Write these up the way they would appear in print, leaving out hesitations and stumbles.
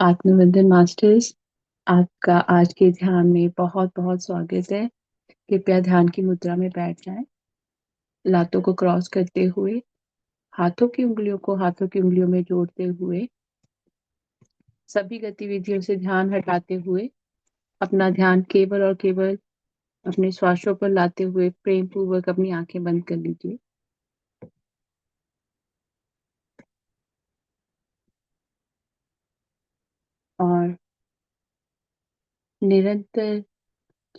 आत्मवंदन masters, आपका आज के ध्यान में बहुत बहुत स्वागत है। कृपया ध्यान की मुद्रा में बैठ जाएं। लातों को क्रॉस करते हुए, हाथों की उंगलियों को हाथों की उंगलियों में जोड़ते हुए, सभी गतिविधियों से ध्यान हटाते हुए अपना ध्यान केवल और केवल अपने श्वासों पर लाते हुए प्रेम पूर्वक अपनी आंखें बंद कर लीजिए। और निरंतर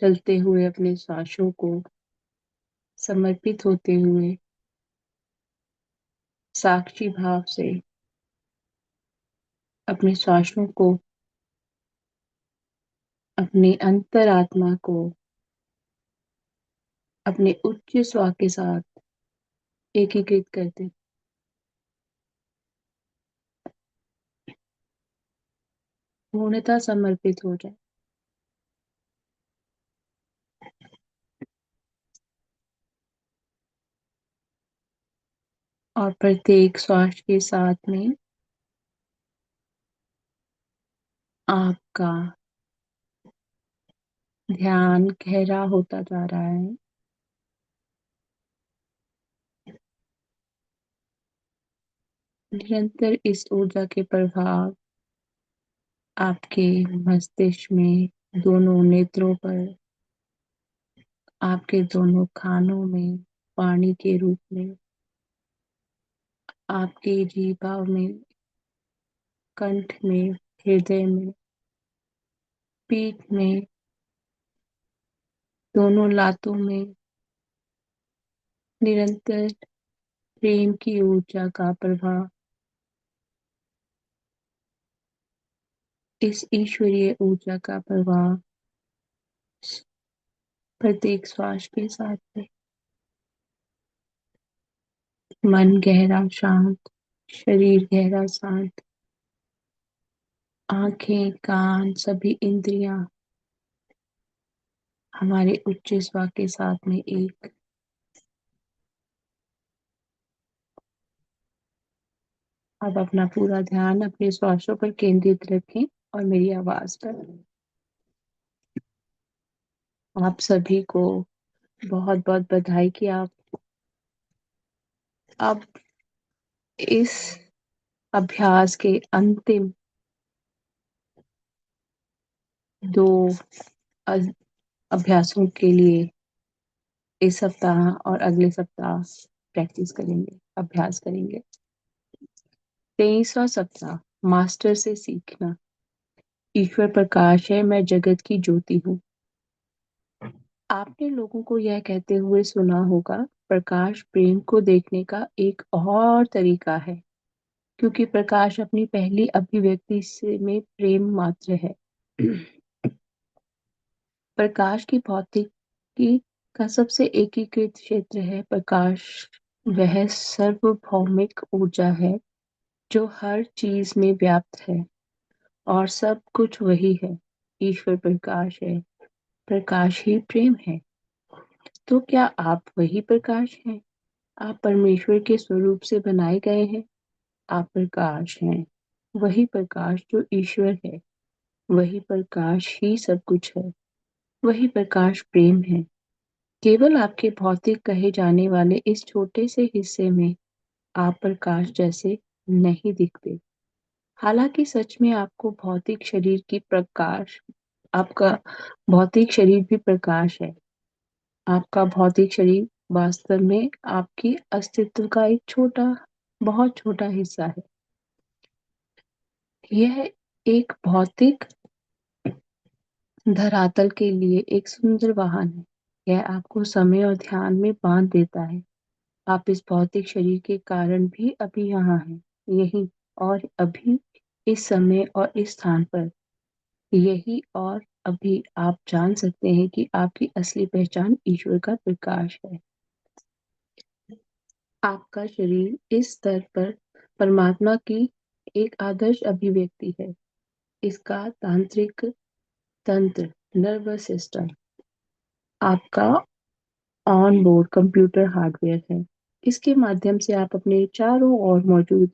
चलते हुए अपने श्वासों को समर्पित होते हुए साक्षी भाव से अपने श्वासों को, अपनी अंतरात्मा को अपने उच्च स्वर के साथ एकीकृत करते, पूर्णतः समर्पित हो जाए। और प्रत्येक श्वास के साथ में आपका ध्यान गहरा होता जा रहा है। निरंतर इस ऊर्जा के प्रभाव आपके मस्तिष्क में, दोनों नेत्रों पर, आपके दोनों कानों में वाणी के रूप में, आपके जीवा में, कंठ में, हृदय में, पीठ में, दोनों लातों में निरंतर प्रेम की ऊर्जा का प्रभाव, इस ईश्वरीय ऊर्जा का प्रभाव प्रत्येक श्वास के साथ में। मन गहरा शांत, शरीर गहरा शांत, आंखें, कान, सभी इंद्रियां हमारे उच्च स्वर के साथ में एक। अब अपना पूरा ध्यान अपने श्वासों पर केंद्रित रखें और मेरी आवाज पर। आप सभी को बहुत बहुत बधाई कि आप अब इस अभ्यास के अंतिम दो अभ्यासों के लिए इस सप्ताह और अगले सप्ताह प्रैक्टिस करेंगे, अभ्यास करेंगे। 23वां सप्ताह, मास्टर से सीखना। ईश्वर प्रकाश है, मैं जगत की ज्योति हूँ। आपने लोगों को यह कहते हुए सुना होगा, प्रकाश प्रेम को देखने का एक और तरीका है, क्योंकि प्रकाश अपनी पहली अभिव्यक्ति से में प्रेम मात्र है। प्रकाश की भौतिकी का सबसे एकीकृत क्षेत्र है। प्रकाश वह सार्वभौमिक ऊर्जा है जो हर चीज में व्याप्त है और सब कुछ वही है। ईश्वर प्रकाश है, प्रकाश ही प्रेम है। तो क्या आप वही प्रकाश हैं? आप परमेश्वर के स्वरूप से बनाए गए हैं। आप प्रकाश हैं, वही प्रकाश जो ईश्वर है। वही प्रकाश ही सब कुछ है। वही प्रकाश प्रेम है। केवल आपके भौतिक कहे जाने वाले इस छोटे से हिस्से में आप प्रकाश जैसे नहीं दिखते। हालांकि सच में आपको भौतिक शरीर की प्रकाश, आपका भौतिक शरीर भी प्रकाश है। आपका भौतिक शरीर वास्तव में आपकी अस्तित्व का एक छोटा, बहुत छोटा हिस्सा है। यह एक भौतिक धरातल के लिए एक सुंदर वाहन है। यह आपको समय और ध्यान में बांध देता है। आप इस भौतिक शरीर के कारण भी अभी यहाँ हैं, यही और अभी, इस समय और इस स्थान पर यही। और अभी आप जान सकते हैं कि आपकी असली पहचान ईश्वर का प्रकाश है। आपका शरीर इस स्तर पर परमात्मा की एक आदर्श अभिव्यक्ति है। इसका तांत्रिक तंत्र, नर्वस सिस्टम, आपका ऑन बोर्ड कंप्यूटर हार्डवेयर है। इसके माध्यम से आप अपने चारों ओर मौजूद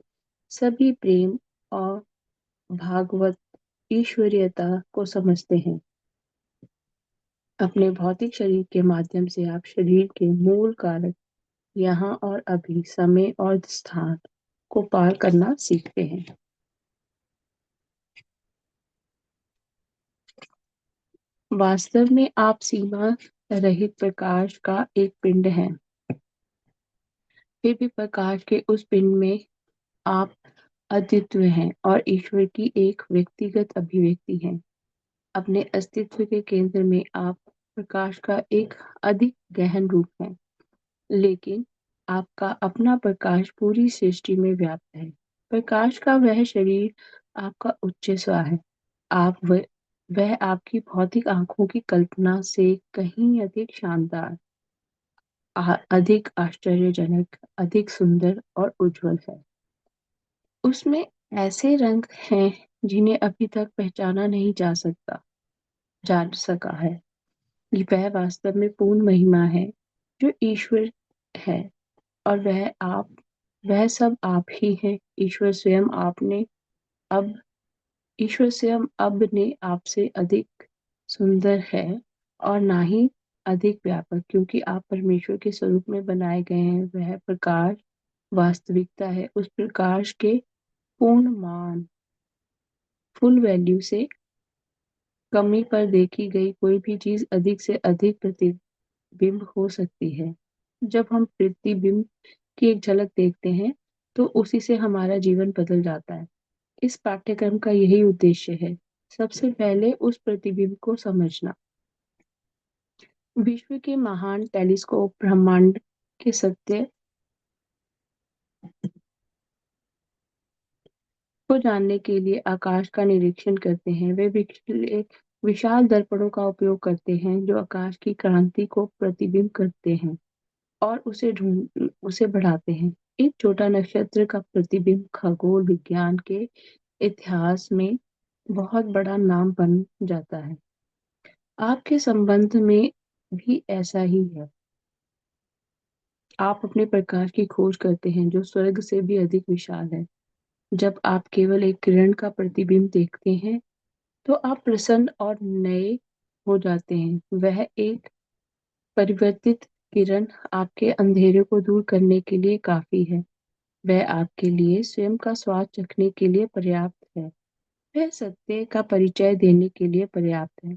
सभी प्रेम और भागवत ईश्वरीयता को समझते हैं। अपने भौतिक शरीर के माध्यम से आप शरीर के मूल कारक यहाँ और अभी, समय और स्थान को पार करना सीखते हैं। वास्तव में आप सीमा रहित प्रकाश का एक पिंड हैं। फिर भी प्रकाश के उस पिंड में आप अद्वितीय हैं और ईश्वर की एक व्यक्तिगत अभिव्यक्ति हैं। अपने अस्तित्व के केंद्र में आप प्रकाश का एक अधिक गहन रूप हैं, लेकिन आपका अपना प्रकाश पूरी सृष्टि में व्याप्त है। प्रकाश का वह शरीर आपका उच्च स्व है। आप वह आपकी भौतिक आंखों की कल्पना से कहीं अधिक शानदार, अधिक आश्चर्यजनक, अधिक सुंदर और उज्जवल है। उसमें ऐसे रंग हैं जिन्हें अभी तक पहचाना नहीं जा सका है। वह वास्तव में पूर्ण महिमा है जो ईश्वर है, और वह सब आप ही हैं। अब ईश्वर स्वयं अब ने आपसे अधिक सुंदर है और ना ही अधिक व्यापक, क्योंकि आप परमेश्वर के स्वरूप में बनाए गए हैं। वह प्रकाश वास्तविकता है। उस प्रकाश के पूर्ण मान, फुल वैल्यू से कमी पर देखी गई कोई भी चीज अधिक से अधिक प्रतिबिंब हो सकती है। जब हम प्रतिबिंब की एक झलक देखते हैं तो उसी से हमारा जीवन बदल जाता है। इस पाठ्यक्रम का यही उद्देश्य है। सबसे पहले उस प्रतिबिंब को समझना। विश्व के महान टेलीस्कोप ब्रह्मांड के सत्य को जानने के लिए आकाश का निरीक्षण करते हैं। वे विशाल दर्पणों का उपयोग करते हैं जो आकाश की क्रांति को प्रतिबिंब करते हैं और उसे बढ़ाते हैं। एक छोटा नक्षत्र का प्रतिबिंब खगोल विज्ञान के इतिहास में बहुत बड़ा नाम बन जाता है। आपके संबंध में भी ऐसा ही है। आप अपने प्रकाश की खोज करते हैं जो स्वर्ग से भी अधिक विशाल है। जब आप केवल एक किरण का प्रतिबिंब देखते हैं तो आप प्रसन्न और नए हो जाते हैं। वह एक परिवर्तित किरण आपके अंधेरे को दूर करने के लिए काफी है। वह आपके लिए स्वयं का स्वाद चखने के लिए पर्याप्त है। वह सत्य का परिचय देने के लिए पर्याप्त है।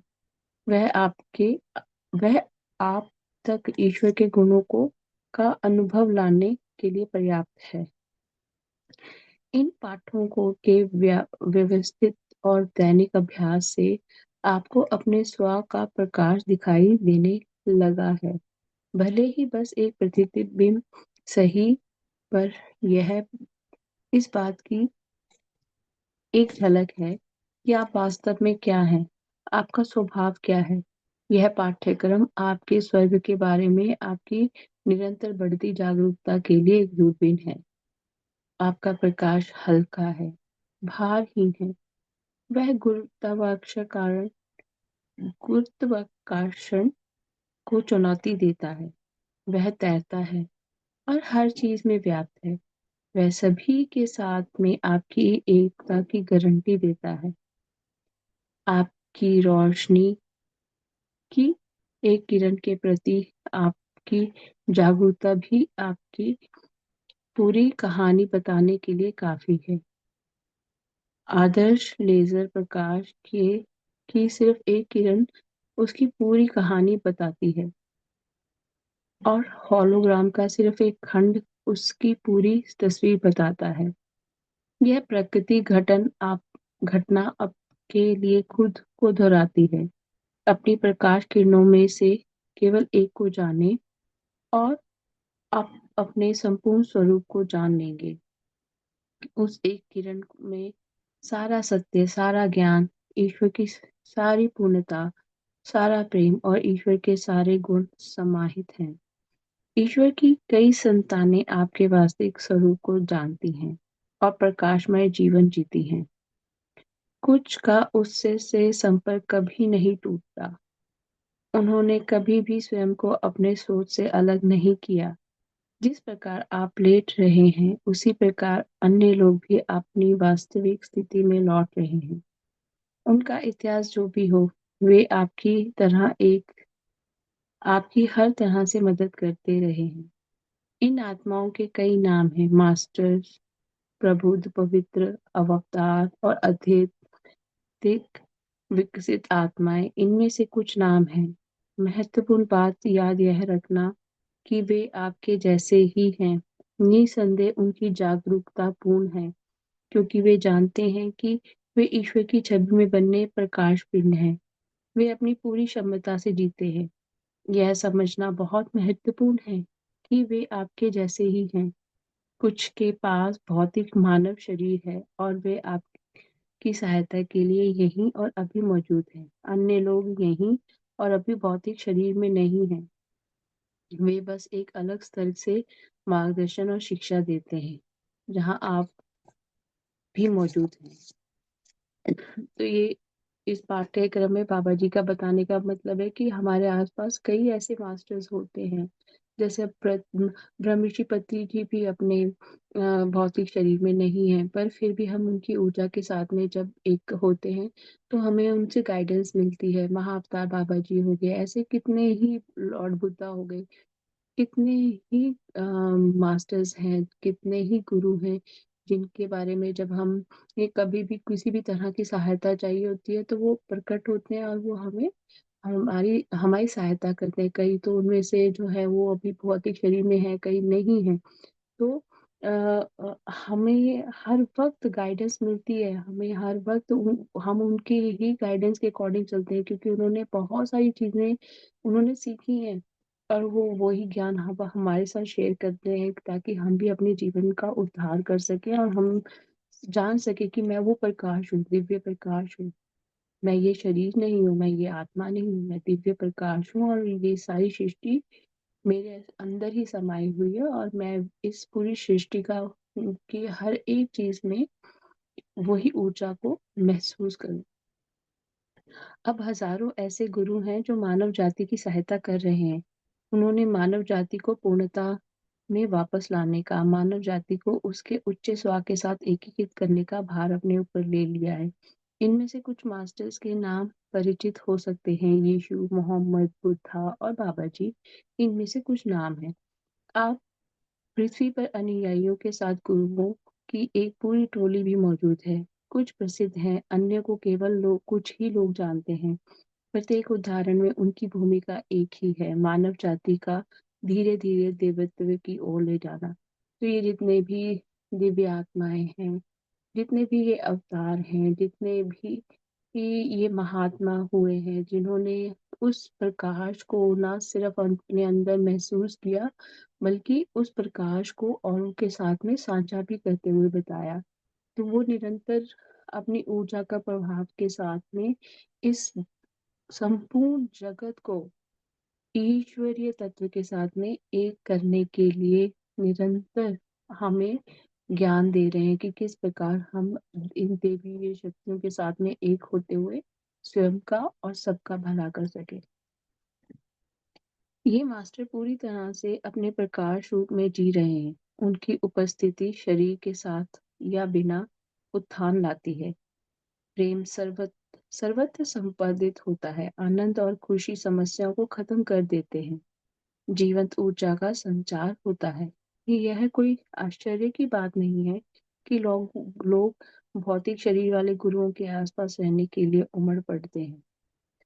वह आप तक ईश्वर के गुणों को का अनुभव लाने के लिए पर्याप्त है। इन पाठों को के व्यवस्थित और दैनिक अभ्यास से आपको अपने स्व का प्रकाश दिखाई देने लगा है। भले ही बस एक प्रतिबिंब सही, पर यह इस बात की एक झलक है कि आप वास्तव में क्या हैं, आपका स्वभाव क्या है। यह पाठ्यक्रम आपके स्वर्ग के बारे में आपकी निरंतर बढ़ती जागरूकता के लिए एक दूरबीन है। आपका प्रकाश हल्का है, भारहीन है। वह गुरुत्वाकर्षण को चुनौती देता है। वह तैरता है और हर चीज में व्याप्त है। वह सभी के साथ में आपकी एकता की गारंटी देता है। आपकी रोशनी की एक किरण के प्रति आपकी जागरूकता भी आपकी पूरी कहानी बताने के लिए काफी है। आदर्श लेजर प्रकाश की सिर्फ एक किरण उसकी पूरी कहानी बताती है और होलोग्राम का सिर्फ एक खंड उसकी पूरी तस्वीर बताता है। यह प्रकृति घटना आपके लिए खुद को दोहराती है। अपनी प्रकाश किरणों में से केवल एक को जाने और आप अपने संपूर्ण स्वरूप को जान लेंगे। उस एक किरण में सारा सत्य, सारा ज्ञान, ईश्वर की सारी पूर्णता, सारा प्रेम और ईश्वर के सारे गुण समाहित हैं। ईश्वर की कई संतानें आपके वास्तविक स्वरूप को जानती हैं और प्रकाशमय जीवन जीती हैं। कुछ का उससे से संपर्क कभी नहीं टूटता। उन्होंने कभी भी स्वयं को अपने सोच से अलग नहीं किया। जिस प्रकार आप लेट रहे हैं उसी प्रकार अन्य लोग भी अपनी वास्तविक स्थिति में लौट रहे हैं। उनका इतिहास जो भी हो, वे आपकी हर तरह से मदद करते रहे हैं। इन आत्माओं के कई नाम हैं: मास्टर्स, प्रबुद्ध, पवित्र, अवतार और अत्यधिक विकसित आत्माएं इनमें से कुछ नाम हैं। महत्वपूर्ण बात याद यह रखना कि वे आपके जैसे ही हैं। निसंदेह उनकी जागरूकता पूर्ण है, क्योंकि वे जानते हैं कि वे ईश्वर की छवि में बने प्रकाश पिंड हैं। वे अपनी पूरी क्षमता से जीते हैं। यह समझना बहुत महत्वपूर्ण है कि वे आपके जैसे ही हैं। कुछ के पास भौतिक मानव शरीर है और वे आपकी सहायता के लिए यहीं और अभी मौजूद हैं। अन्य लोग यहीं और अभी भौतिक शरीर में नहीं हैं। वे बस एक अलग स्तर से मार्गदर्शन और शिक्षा देते हैं, जहां आप भी मौजूद हैं। तो ये इस पाठ्यक्रम में बाबा जी का बताने का मतलब है कि हमारे आसपास कई ऐसे मास्टर्स होते हैं। जैसे ब्रह्मऋषि पत्नी जी भी अपने भौतिक शरीर में नहीं है, पर फिर भी हम उनकी ऊर्जा के साथ में जब एक होते हैं तो हमें उनसे गाइडेंस मिलती है। महाअवतार बाबा जी हो गए, ऐसे कितने ही लॉर्ड बुद्धा हो गए, कितने ही मास्टर्स हैं, कितने ही गुरु हैं, जिनके बारे में जब हम ये कभी भी किसी भी तरह की सहायता चाहिए होती है तो वो प्रकट होते हैं और वो हमें हमारी हमारी सहायता करते हैं। कई तो उनमें से जो है वो अभी भौतिक शरीर में है, कई नहीं है। तो हमें हर वक्त गाइडेंस मिलती है, हमें हर वक्त हम उनके ही गाइडेंस के अकॉर्डिंग चलते हैं, क्योंकि उन्होंने बहुत सारी चीजें उन्होंने सीखी हैं और वो वही ज्ञान हम हमारे साथ शेयर करते हैं, ताकि हम भी अपने जीवन का उद्धार कर सकें और हम जान सके कि मैं वो प्रकाश हूँ, दिव्य प्रकाश हूँ। मैं ये शरीर नहीं हूँ, मैं ये आत्मा नहीं हूँ, मैं दिव्य प्रकाश हूँ और ये सारी सृष्टि मेरे अंदर ही समाई हुई है और मैं इस पूरी सृष्टि का की हर एक चीज में वही ऊर्जा को महसूस करूं। अब हजारों ऐसे गुरु हैं जो मानव जाति की सहायता कर रहे हैं। उन्होंने मानव जाति को पूर्णता में वापस लाने का, मानव जाति को उसके उच्च स्व के साथ एकीकृत करने का भार अपने ऊपर ले लिया है। इनमें से कुछ मास्टर्स के नाम परिचित हो सकते हैं: यीशु, मोहम्मद, बुद्धा और बाबा जी। इनमें से कुछ नाम हैं। आप पृथ्वी पर अनुयायियों के साथ गुरुओं की एक पूरी टोली भी मौजूद है। कुछ प्रसिद्ध हैं, अन्य को केवल कुछ ही लोग जानते हैं। प्रत्येक उदाहरण में उनकी भूमिका एक ही है: मानव जाति का धीरे धीरे देवत्व की ओर ले जाना। तो ये जितने भी दिव्य आत्माएं हैं, जितने भी ये अवतार हैं, जितने भी ये महात्मा हुए हैं, जिन्होंने उस प्रकाश को ना सिर्फ अपने अंदर महसूस किया, बल्कि उस प्रकाश को औरों के साथ में साझा भी करते हुए बताया। तो वो निरंतर अपनी ऊर्जा का प्रभाव के साथ में इस संपूर्ण जगत को ईश्वरीय तत्व के साथ में एक करने के लिए निरंतर हमें ज्ञान दे रहे हैं कि किस प्रकार हम इन देवी शक्तियों के साथ में एक होते हुए स्वयं का और सबका भला कर सके। ये मास्टर पूरी तरह से अपने प्रकाश रूप में जी रहे हैं। उनकी उपस्थिति शरीर के साथ या बिना उत्थान लाती है। प्रेम सर्वत्र संपादित होता है। आनंद और खुशी समस्याओं को खत्म कर देते हैं। जीवंत ऊर्जा का संचार होता है। यह कोई आश्चर्य की बात नहीं है कि लोग भौतिक शरीर वाले गुरुओं के आसपास रहने के लिए उमड़ पड़ते हैं।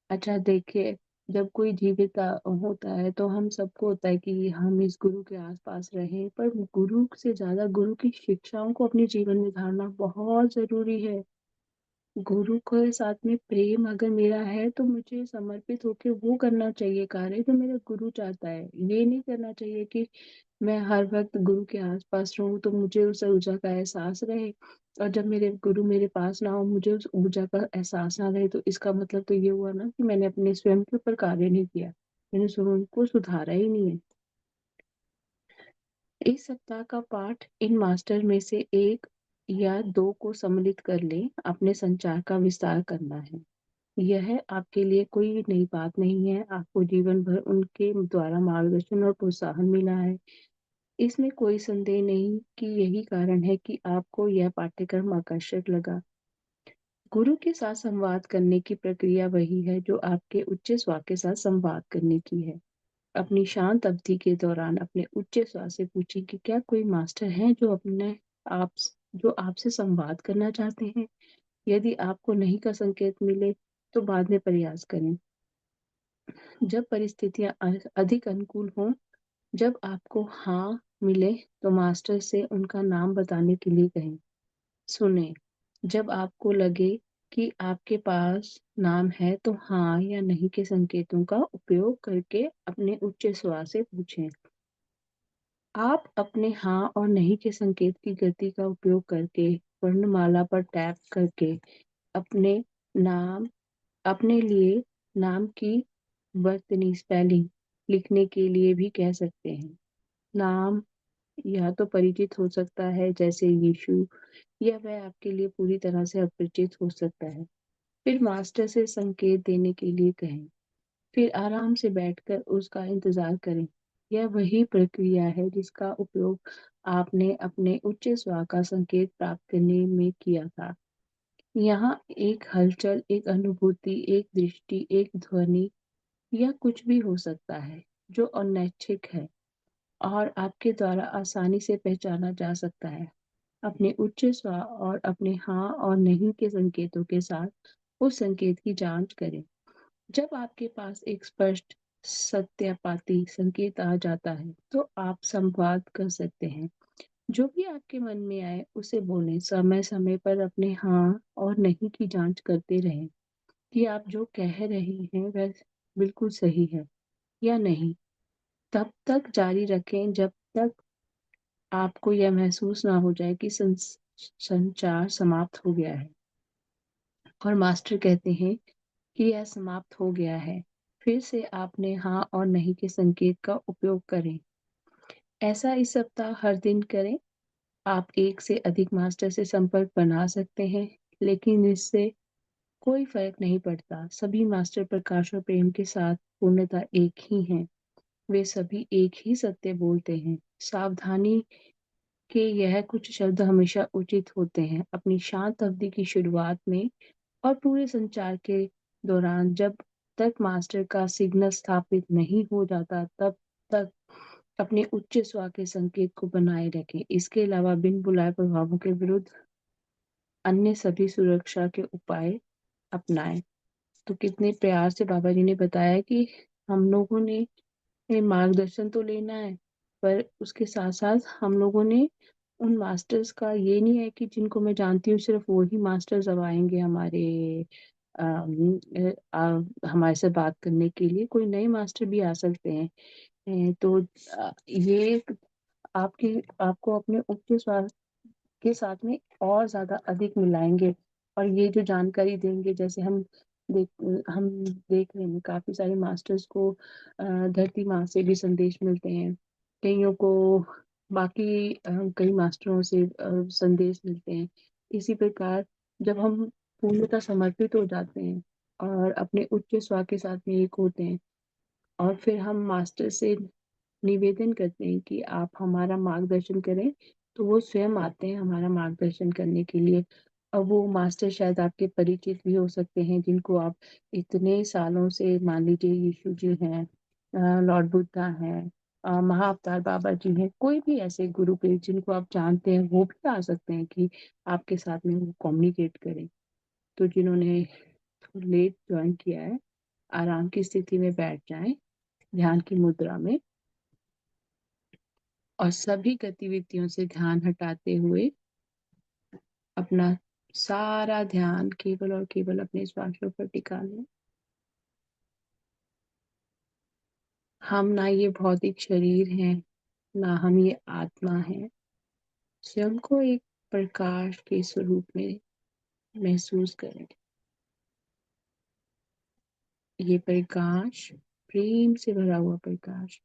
अच्छा देखिए, जब कोई जीवित होता है तो हम सबको होता है कि हम इस गुरु के आसपास रहें, पर गुरु से ज्यादा गुरु की शिक्षाओं को अपने जीवन में धारना बहुत जरूरी है। गुरु के साथ में प्रेम अगर मेरा है तो मुझे समर्पित होकर वो करना चाहिए कार्य जो मेरा गुरु चाहता है। ये नहीं करना चाहिए कि मैं हर वक्त गुरु के आसपास रहूं तो मुझे उस ऊर्जा का एहसास रहे, और जब मेरे गुरु मेरे पास ना हो मुझे उस ऊर्जा का एहसास ना रहे, तो इसका मतलब तो ये हुआ ना कि मैंने अपने स्वयं के ऊपर कार्य नहीं किया, मैंने स्वयं को सुधारा ही नहीं है। इस सप्ताह का पाठ इन मास्टर में से एक या दो को सम्मिलित कर ले, अपने संचार का विस्तार करना है। यह आपके लिए कोई नई बात नहीं है। आपको जीवन भर उनके द्वारा मार्गदर्शन और प्रोत्साहन मिला है। इसमें कोई संदेह नहीं कि यही कारण है कि आपको यह पाठ्यक्रम आकर्षक लगा। गुरु के साथ संवाद करने की प्रक्रिया वही है जो आपके उच्च स्वर के साथ संवाद करने की है। अपनी शांत अवधि के दौरान अपने उच्च स्वर से पूछें कि क्या कोई मास्टर हैं आप जो आपसे संवाद करना चाहते हैं। यदि आपको नहीं का संकेत मिले तो बाद में प्रयास करें। जब परिस्थितियां अधिक अनुकूल हों, जब आपको हाँ मिले तो मास्टर से उनका नाम बताने के लिए कहें। सुने, जब आपको लगे कि आपके पास नाम है तो हाँ या नहीं के संकेतों का उपयोग करके अपने उच्च स्वर से पूछें। आप अपने हाँ और नहीं के संकेत की गति का उपयोग करके वर्णमाला पर टैप करके अपने नाम अपने लिए नाम की वर्तनी स्पेलिंग लिखने के लिए भी कह सकते हैं। नाम या तो परिचित हो सकता है जैसे यीशु, या वह आपके लिए पूरी तरह से अपरिचित हो सकता है। फिर मास्टर से संकेत देने के लिए कहें। फिर आराम से बैठकर उसका इंतजार करें। यह वही प्रक्रिया है जिसका उपयोग आपने अपने उच्च स्वर का संकेत प्राप्त करने में किया था। यहाँ एक हलचल, एक अनुभूति, एक दृष्टि, एक ध्वनि या कुछ भी हो सकता है जो अनैच्छिक है और आपके द्वारा आसानी से पहचाना जा सकता है। अपने उच्च स्वर और अपने हाँ और नहीं के संकेतों के साथ उस संकेत की जांच करें। जब आपके पास एक स्पष्ट सत्यापाती संकेत आ जाता है तो आप संवाद कर सकते हैं। जो भी आपके मन में आए उसे बोलें। समय समय पर अपने हाँ और नहीं की जांच करते रहें कि आप जो कह रहे हैं वह बिल्कुल सही है या नहीं। तब तक जारी रखें जब तक आपको यह महसूस ना हो जाए कि संचार समाप्त हो गया है और मास्टर कहते हैं कि यह समाप्त हो गया है। फिर से आपने हाँ और नहीं के संकेत का उपयोग करें। ऐसा इस सप्ताह हर दिन करें। आप एक से अधिक मास्टर से संपर्क बना सकते हैं, लेकिन इससे कोई फर्क नहीं पड़ता। सभी मास्टर प्रकाश और प्रेम के साथ पूर्णतः एक ही हैं। वे सभी एक ही सत्य बोलते हैं। सावधानी के यह कुछ शब्द हमेशा उचित होते हैं। अपनी शांत अवधि की शुरुआत में और पूरे संचार के दौरान जब तक मास्टर का सिग्नल स्थापित नहीं हो जाता तब तक अपने उच्च स्वर के संकेत को बनाए रखें। इसके अलावा बिन बुलाए प्रभावों के विरुद्ध अन्य सभी सुरक्षा के उपाय अपनाएं। तो कितने प्यार से बाबा जी ने बताया कि हम लोगों ने मार्गदर्शन तो लेना है, पर उसके साथ साथ हम लोगों ने उन मास्टर्स का ये नहीं है कि जिनको मैं जानती हूँ सिर्फ वो ही मास्टर्स अब आएंगे हमारे से बात करने के लिए। कोई नए मास्टर भी आ सकते हैं। तो ये आपकी आपको अपने उच्च स्वास्थ्य के साथ में और ज्यादा अधिक मिलाएंगे और ये जो जानकारी देंगे। जैसे हम देख रहे हैं काफी सारे मास्टर्स को धरती माँ से भी संदेश मिलते हैं। कईयों को बाकी कई मास्टरों से संदेश मिलते हैं। इसी प्रकार जब हम पूर्णतः समर्पित हो जाते हैं और अपने उच्च स्वर के साथ में एक होते हैं और फिर हम मास्टर से निवेदन करते हैं कि आप हमारा मार्गदर्शन करें, तो वो स्वयं आते हैं हमारा मार्गदर्शन करने के लिए। अब वो मास्टर शायद आपके परिचित भी हो सकते हैं जिनको आप इतने सालों से, मान लीजिए यीशु जी हैं, लॉर्ड बुद्धा हैं, महाअवतार बाबा जी हैं, कोई भी ऐसे गुरु के जिनको आप जानते हैं वो भी आ सकते हैं कि आपके साथ में वो कम्युनिकेट करें। तो जिन्होंने लेट ज्वाइन किया है, आराम की स्थिति में बैठ जाएं, ध्यान की मुद्रा में, और सभी गतिविधियों से ध्यान हटाते हुए अपना सारा ध्यान केवल और केवल अपने श्वासों पर टिका लें। हम ना ये भौतिक शरीर हैं, ना हम ये आत्मा है। स्वयं को एक प्रकाश के स्वरूप में महसूस करें। ये प्रकाश प्रेम से भरा हुआ प्रकाश।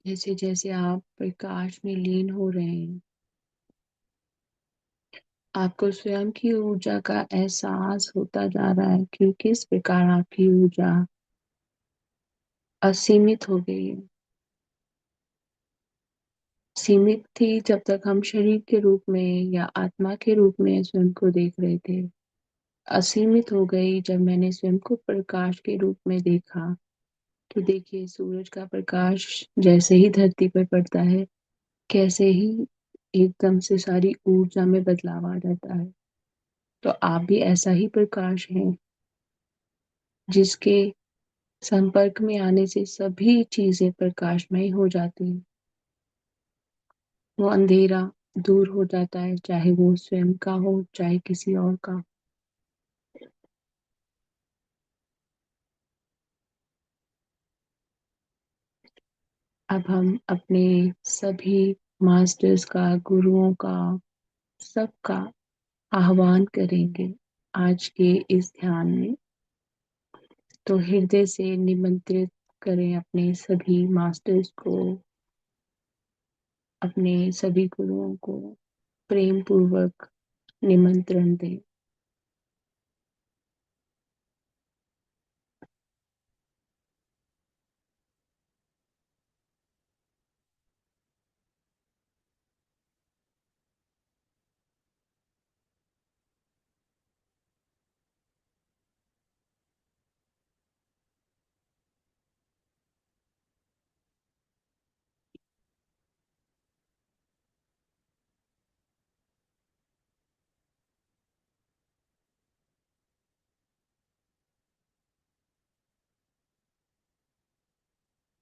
जैसे जैसे आप प्रकाश में लीन हो रहे हैं, आपको स्वयं की ऊर्जा का एहसास होता जा रहा है कि किस प्रकार आपकी ऊर्जा असीमित हो गई है। सीमित थी जब तक हम शरीर के रूप में या आत्मा के रूप में स्वयं को देख रहे थे। असीमित हो गई जब मैंने स्वयं को प्रकाश के रूप में देखा। तो देखिए, सूरज का प्रकाश जैसे ही धरती पर पड़ता है, कैसे ही एकदम से सारी ऊर्जा में बदलाव आ जाता है। तो आप भी ऐसा ही प्रकाश हैं, जिसके संपर्क में आने से सभी चीजें प्रकाशमय हो जाती हैं। वो अंधेरा दूर हो जाता है, चाहे वो स्वयं का हो, चाहे किसी और का। अब हम अपने सभी मास्टर्स का, गुरुओं का, सबका आह्वान करेंगे आज के इस ध्यान में। तो हृदय से निमंत्रित करें अपने सभी मास्टर्स को, अपने सभी गुरुओं को प्रेम पूर्वक निमंत्रण दें।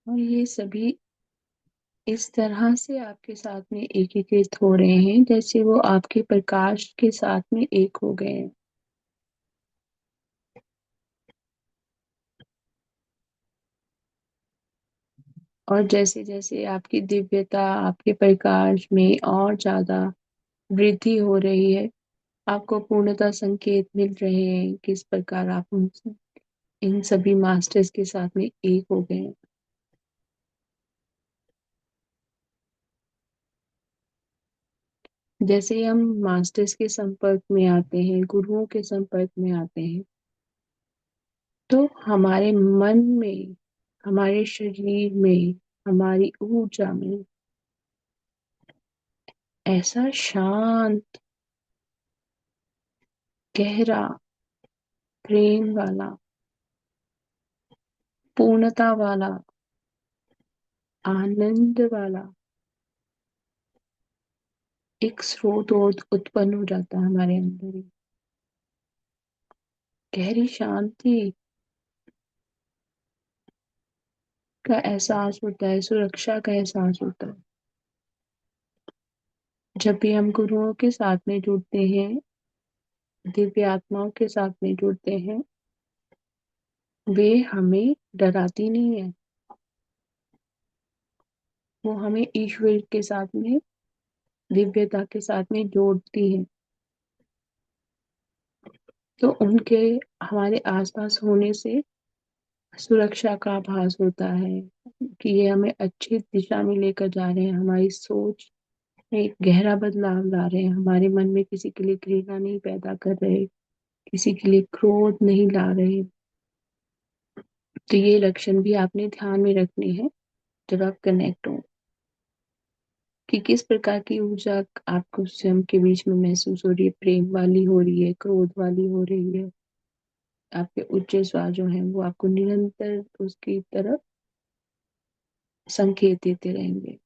और ये सभी इस तरह से आपके साथ में एकीकृत हो रहे हैं जैसे वो आपके प्रकाश के साथ में एक हो गए हैं। और जैसे जैसे आपकी दिव्यता, आपके प्रकाश में और ज्यादा वृद्धि हो रही है, आपको पूर्णतः संकेत मिल रहे हैं किस प्रकार आप इन सभी मास्टर्स के साथ में एक हो गए हैं। जैसे ही हम मास्टर्स के संपर्क में आते हैं, गुरुओं के संपर्क में आते हैं, तो हमारे मन में, हमारे शरीर में, हमारी ऊर्जा में ऐसा शांत, गहरा, प्रेम वाला, पूर्णता वाला, आनंद वाला एक स्रोत उत्पन्न हो जाता है हमारे अंदर ही। गहरी शांति का एहसास होता है, सुरक्षा का एहसास होता है। जब भी हम गुरुओं के साथ में जुड़ते हैं, दिव्य आत्माओं के साथ में जुड़ते हैं, वे हमें डराती नहीं है। वो हमें ईश्वर के साथ में, दिव्यता के साथ में जोड़ती है। तो उनके हमारे आसपास होने से सुरक्षा का आभास होता है कि ये हमें अच्छी दिशा में लेकर जा रहे हैं, हमारी सोच में एक गहरा बदलाव ला रहे हैं, हमारे मन में किसी के लिए घृणा नहीं पैदा कर रहे, किसी के लिए क्रोध नहीं ला रहे। तो ये लक्षण भी आपने ध्यान में रखने हैं जब आप कनेक्ट हो, कि किस प्रकार की ऊर्जा आपको स्वयं के बीच में महसूस हो रही है। प्रेम वाली हो रही है, क्रोध वाली हो रही है। आपके उच्च स्वर जो है वो आपको निरंतर उसकी तरफ संकेत देते रहेंगे।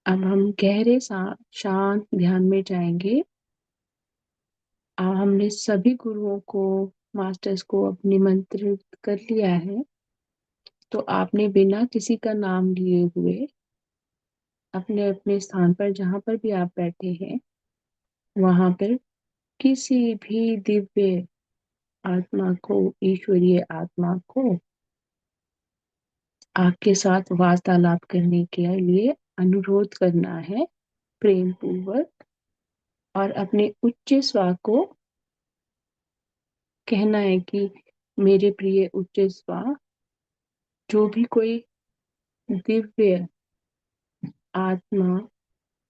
अब हम गहरे शांत ध्यान में जाएंगे। हमने सभी गुरुओं को, मास्टर्स को अब निमंत्रित कर लिया है। तो आपने बिना किसी का नाम लिए हुए अपने अपने स्थान पर, जहां पर भी आप बैठे हैं, वहां पर किसी भी दिव्य आत्मा को, ईश्वरीय आत्मा को आपके साथ वार्तालाप करने के लिए अनुरोध करना है, प्रेम पूर्वक। और अपने उच्च स्वर को कहना है कि मेरे प्रिय उच्च स्वर, जो भी कोई दिव्य आत्मा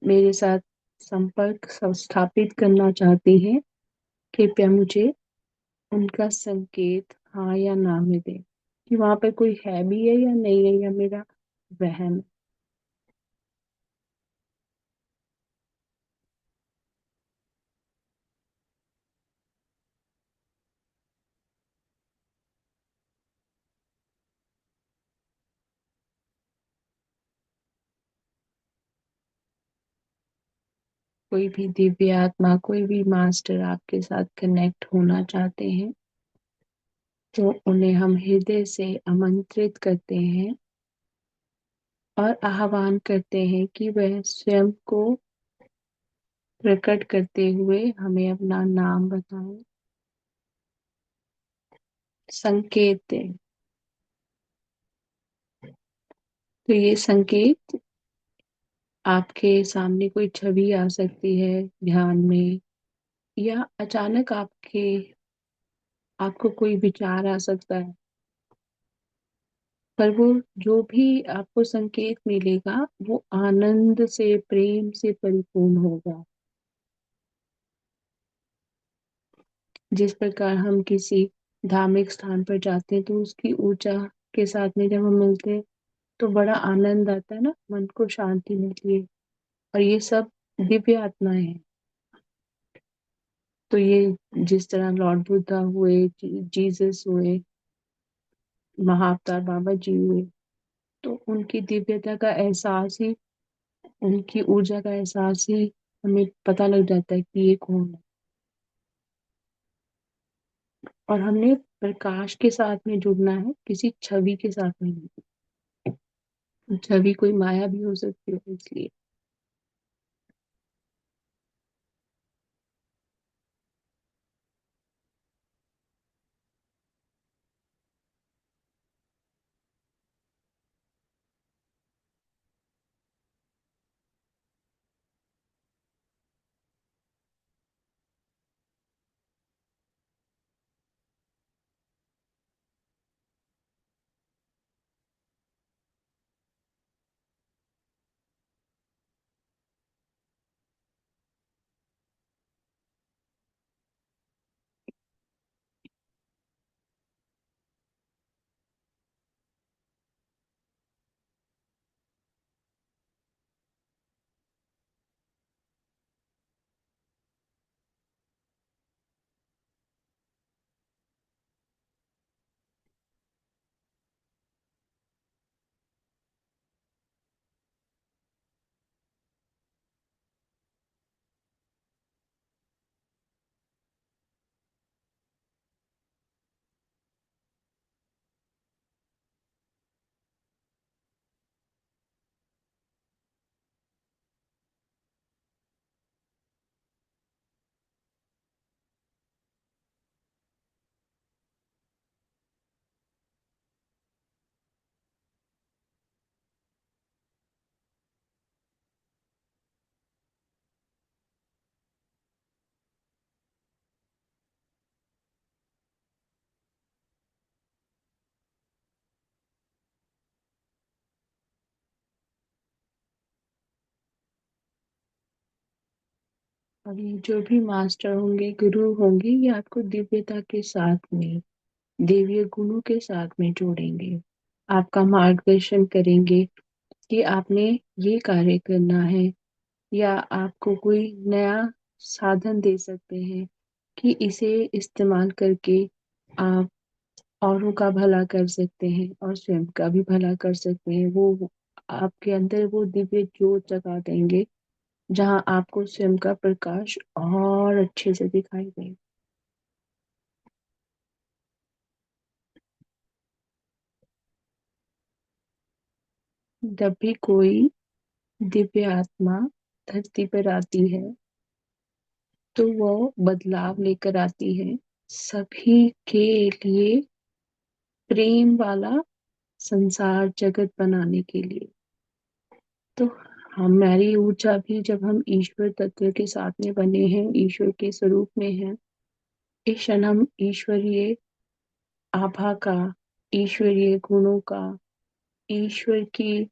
मेरे साथ संपर्क स्थापित करना चाहती है, कृपया मुझे उनका संकेत हाँ या ना में दे कि वहां पे कोई है भी है या नहीं है, या मेरा वहम है। कोई भी दिव्य आत्मा, कोई भी मास्टर आपके साथ कनेक्ट होना चाहते हैं, तो उन्हें हम हृदय से आमंत्रित करते हैं और आह्वान करते हैं कि वह स्वयं को प्रकट करते हुए हमें अपना नाम बताएं, संकेत दें। तो ये संकेत आपके सामने कोई छवि आ सकती है ध्यान में, या अचानक आपको कोई विचार आ सकता है। पर वो जो भी आपको संकेत मिलेगा, वो आनंद से, प्रेम से परिपूर्ण होगा। जिस प्रकार हम किसी धार्मिक स्थान पर जाते हैं तो उसकी ऊर्जा के साथ में जब हम मिलते हैं तो बड़ा आनंद आता है ना, मन को शांति मिलती है। और ये सब दिव्य आत्माएं हैं। तो ये जिस तरह लॉर्ड बुद्धा हुए, जीसस हुए, महाअवतार बाबा जी हुए, तो उनकी दिव्यता का एहसास ही, उनकी ऊर्जा का एहसास ही हमें पता लग जाता है कि ये कौन है। और हमने प्रकाश के साथ में जुड़ना है, किसी छवि के साथ में नहीं। छवि कोई माया भी हो सकती है, इसलिए। और ये जो भी मास्टर होंगे, गुरु होंगे, ये आपको दिव्यता के साथ में, दिव्य गुणों के साथ में जोड़ेंगे, आपका मार्गदर्शन करेंगे कि आपने ये कार्य करना है, या आपको कोई नया साधन दे सकते हैं कि इसे इस्तेमाल करके आप औरों का भला कर सकते हैं और स्वयं का भी भला कर सकते हैं। वो आपके अंदर वो दिव्य ज्योत जगा देंगे, जहां आपको स्वयं का प्रकाश और अच्छे से दिखाई देगा। जब भी कोई दिव्य आत्मा धरती पर आती है, तो वो बदलाव लेकर आती है, सभी के लिए प्रेम वाला संसार जगत बनाने के लिए। तो हमारी ऊर्जा भी, जब हम ईश्वर तत्व के साथ में बने हैं, ईश्वर के स्वरूप में हैं, इस क्षण हम ईश्वरीय आभा का, ईश्वरीय गुणों का, ईश्वर की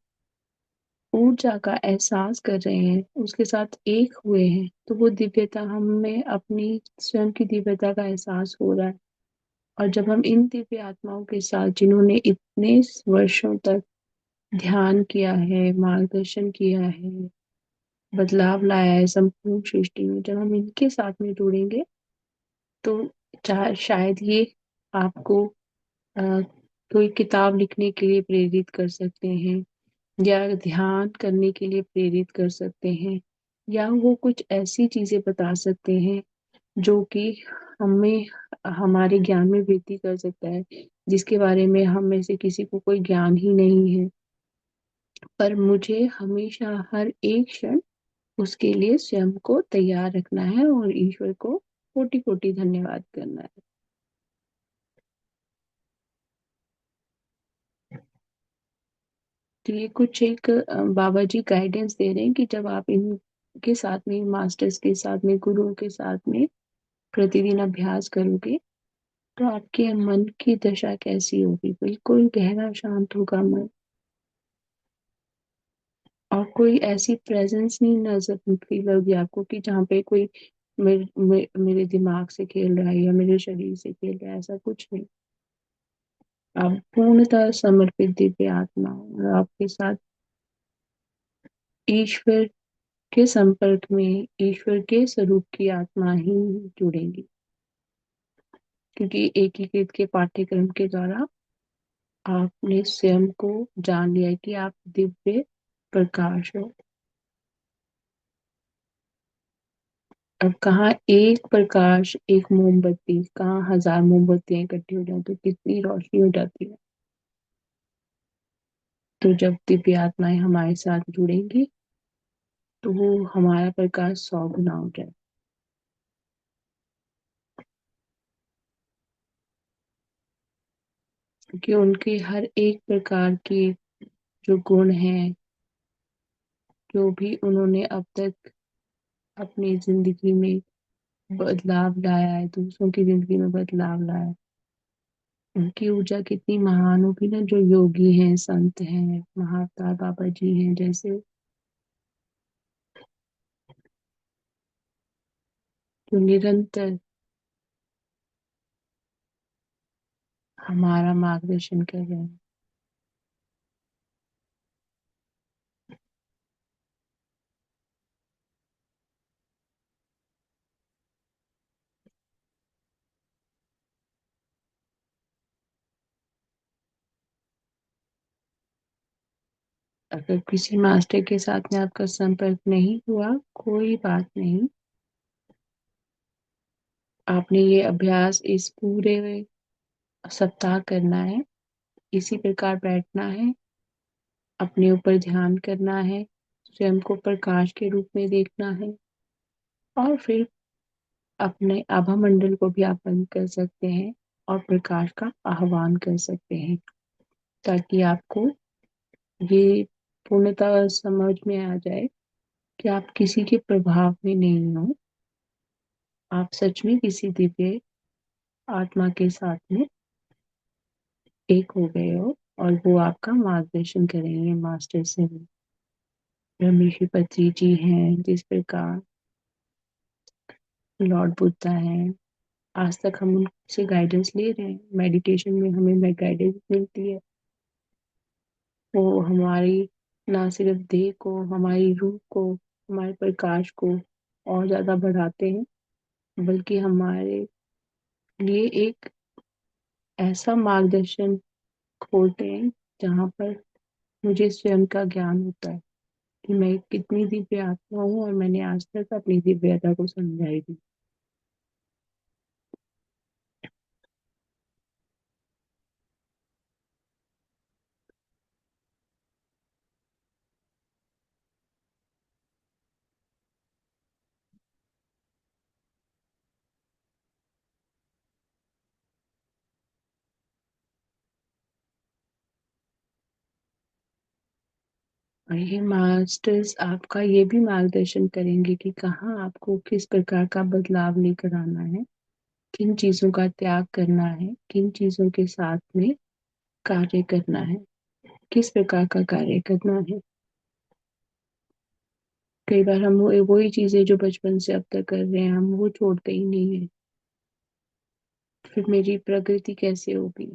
ऊर्जा का एहसास कर रहे हैं, उसके साथ एक हुए हैं, तो वो दिव्यता हमें अपनी स्वयं की दिव्यता का एहसास हो रहा है। और जब हम इन दिव्य आत्माओं के साथ, जिन्होंने इतने वर्षों तक ध्यान किया है, मार्गदर्शन किया है, बदलाव लाया है संपूर्ण सृष्टि में, जब हम इनके साथ में जुड़ेंगे तो शायद ये आपको अ, कोई किताब लिखने के लिए प्रेरित कर सकते हैं, या ध्यान करने के लिए प्रेरित कर सकते हैं, या वो कुछ ऐसी चीजें बता सकते हैं जो कि हमें हमारे ज्ञान में वृद्धि कर सकता है, जिसके बारे में हम में से किसी को कोई ज्ञान ही नहीं है। पर मुझे हमेशा हर एक क्षण उसके लिए स्वयं को तैयार रखना है और ईश्वर को कोटि कोटि धन्यवाद करना है। तो ये कुछ एक बाबा जी गाइडेंस दे रहे हैं कि जब आप इनके साथ में, मास्टर्स के साथ में, गुरुओं के साथ में प्रतिदिन अभ्यास करोगे, तो आपके मन की दशा कैसी होगी? बिल्कुल गहरा शांत होगा मन, और कोई ऐसी प्रेजेंस नहीं नजर फील होगी आपको कि जहाँ पे कोई मेरे दिमाग से खेल रहा है या मेरे शरीर से खेल रहा है, ऐसा कुछ नहीं। आप पूर्णतः समर्पित दिव्य आत्मा हो, और आपके साथ ईश्वर के संपर्क में ईश्वर के स्वरूप की आत्मा ही जुड़ेंगी, क्योंकि एकीकृत के पाठ्यक्रम के द्वारा आपने स्वयं को जान लिया कि आप दिव्य प्रकाश हो। अब कहाँ एक प्रकाश, एक मोमबत्ती, कहाँ हजार मोमबत्तियां इकट्ठी हो जाए तो कितनी रोशनी हो जाती है। तो जब दिव्य आत्माएं हमारे साथ जुड़ेंगी तो वो हमारा प्रकाश 100 गुना हो जाए, क्योंकि उनके हर एक प्रकार के जो गुण हैं, जो भी उन्होंने अब तक अपनी जिंदगी में बदलाव लाया है, दूसरों की जिंदगी में बदलाव लाया है, उनकी ऊर्जा कितनी महान होगी ना। जो योगी हैं, संत हैं, महाअवतार बाबा जी हैं, जैसे जो निरंतर हमारा मार्गदर्शन कर रहे हैं। अगर किसी मास्टर के साथ में आपका संपर्क नहीं हुआ, कोई बात नहीं। आपने ये अभ्यास इस पूरे सप्ताह करना है, इसी प्रकार बैठना है, अपने ऊपर ध्यान करना है, स्वयं को प्रकाश के रूप में देखना है, और फिर अपने आभा मंडल को भी आप बंद कर सकते हैं और प्रकाश का आह्वान कर सकते हैं, ताकि आपको ये पूर्णतः समझ में आ जाए कि आप किसी के प्रभाव में नहीं हो, आप सच में किसी दिव्य आत्मा के साथ में एक हो गए हो, और वो आपका मार्गदर्शन करेंगे। मास्टर से ब्रह्मऋषि पत्री जी हैं, जिस प्रकार लॉर्ड बुद्धा हैं, आज तक हम उनसे गाइडेंस ले रहे हैं। मेडिटेशन में हमें गाइडेंस मिलती है। वो हमारी ना सिर्फ देह को, हमारी रूह को, हमारे प्रकाश को और ज्यादा बढ़ाते हैं, बल्कि हमारे लिए एक ऐसा मार्गदर्शन खोलते हैं जहाँ पर मुझे स्वयं का ज्ञान होता है कि मैं कितनी दिव्य आत्मा हूँ, और मैंने आज तक अपनी दिव्यता को समझाई भी। और ये मास्टर्स आपका ये भी मार्गदर्शन करेंगे कि कहाँ आपको किस प्रकार का बदलाव लेकर आना है, किन चीजों का त्याग करना है, किन चीजों के साथ में कार्य करना है। किस प्रकार का कार्य करना है। कई बार हम वही चीजें जो बचपन से अब तक कर रहे हैं हम वो छोड़ते ही नहीं है। फिर मेरी प्रगति कैसे होगी।